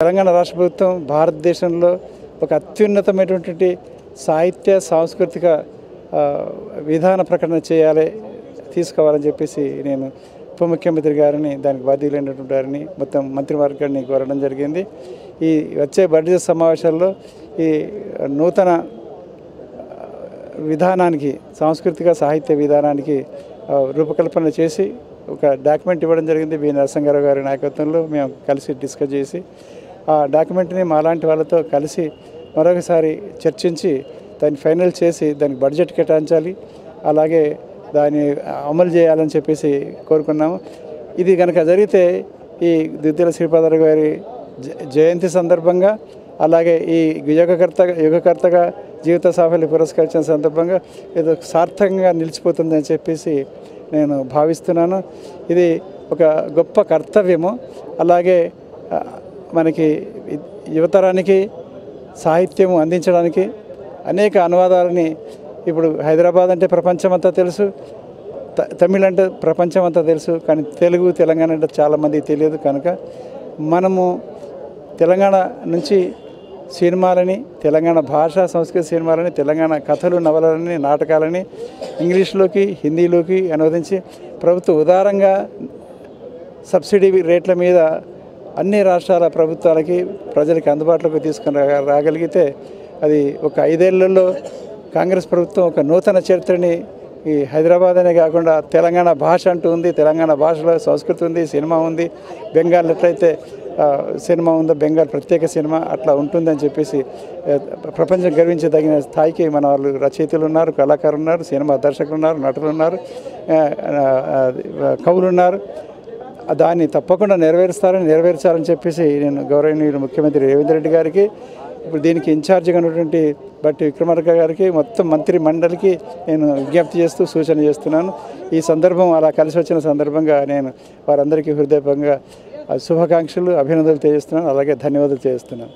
తెలంగాణ రాష్ట్ర ప్రభుత్వం భారతదేశంలో ఒక అత్యున్నతమైనటువంటి సాహిత్య సాంస్కృతిక విధాన ప్రకటన చేయాలి, తీసుకోవాలని చెప్పేసి నేను ఉప ముఖ్యమంత్రి గారిని, దానికి బాధ్యులైనటువంటి వారిని, మొత్తం మంత్రివర్గాన్ని కోరడం జరిగింది. ఈ వచ్చే బడ్జెట్ సమావేశాల్లో ఈ నూతన విధానానికి, సాంస్కృతిక సాహిత్య విధానానికి రూపకల్పన చేసి ఒక డాక్యుమెంట్ ఇవ్వడం జరిగింది. బి నరసింహారావు గారి నాయకత్వంలో మేము కలిసి డిస్కస్ చేసి ఆ డాక్యుమెంట్ని మాలాంటి వాళ్ళతో కలిసి మరొకసారి చర్చించి దాన్ని ఫైనల్ చేసి దానికి బడ్జెట్ కేటాయించాలి, అలాగే దాన్ని అమలు చేయాలని చెప్పేసి కోరుకున్నాము. ఇది కనుక జరిగితే ఈ దుద్దిల శ్రీపాదరావు గారి జయంతి సందర్భంగా, అలాగే ఈ యుగకర్తగా జీవిత సాఫల్య పురస్కరించిన సందర్భంగా ఇది సార్థకంగా నిలిచిపోతుందని చెప్పేసి నేను భావిస్తున్నాను. ఇది ఒక గొప్ప కర్తవ్యము. అలాగే మనకి యువతరానికి సాహిత్యము అందించడానికి అనేక అనువాదాలని, ఇప్పుడు హైదరాబాద్ అంటే ప్రపంచమంతా తెలుసు, తమిళ్ అంటే ప్రపంచమంతా తెలుసు, కానీ తెలుగు తెలంగాణ అంటే చాలామందికి తెలియదు. కనుక మనము తెలంగాణ నుంచి సినిమాలని, తెలంగాణ భాష సంస్కృతి సినిమాలని, తెలంగాణ కథలు, నవలని, నాటకాలని ఇంగ్లీష్లోకి, హిందీలోకి అనువదించి ప్రభుత్వ ఉదారంగా సబ్సిడీ రేట్ల మీద అన్ని రాష్ట్రాల ప్రభుత్వాలకి, ప్రజలకి అందుబాటులోకి తీసుకుని రాగలిగితే అది ఒక 5 ఏళ్లలో కాంగ్రెస్ ప్రభుత్వం ఒక నూతన చరిత్రని ఈ హైదరాబాద్ అనే కాకుండా తెలంగాణ భాష అంటూ ఉంది, తెలంగాణ భాషలో సంస్కృతి ఉంది, సినిమా ఉంది. బెంగాల్ ఎట్లయితే సినిమా ఉందో బెంగాల్ ప్రత్యేక సినిమా అట్లా ఉంటుందని చెప్పేసి ప్రపంచం గర్వించదగిన స్థాయికి మన వాళ్ళు రచయితలు ఉన్నారు, కళాకారులు ఉన్నారు, సినిమా దర్శకులు ఉన్నారు, నటులు ఉన్నారు, కవులు ఉన్నారు. దాన్ని తప్పకుండా నెరవేర్చాలని చెప్పేసి నేను గౌరవనీయులు ముఖ్యమంత్రి రేవంత్ రెడ్డి గారికి, ఇప్పుడు దీనికి ఇన్ఛార్జిగా ఉన్నటువంటి బట్టి విక్రమార్క గారికి, మొత్తం మంత్రి మండలికి నేను విజ్ఞప్తి చేస్తూ సూచన చేస్తున్నాను. ఈ సందర్భం అలా కలిసి వచ్చిన సందర్భంగా నేను వారందరికీ హృదయపూర్వకంగా శుభాకాంక్షలు, అభినందనలు తెలియజేస్తున్నాను, అలాగే ధన్యవాదాలు తెలియజేస్తున్నాను.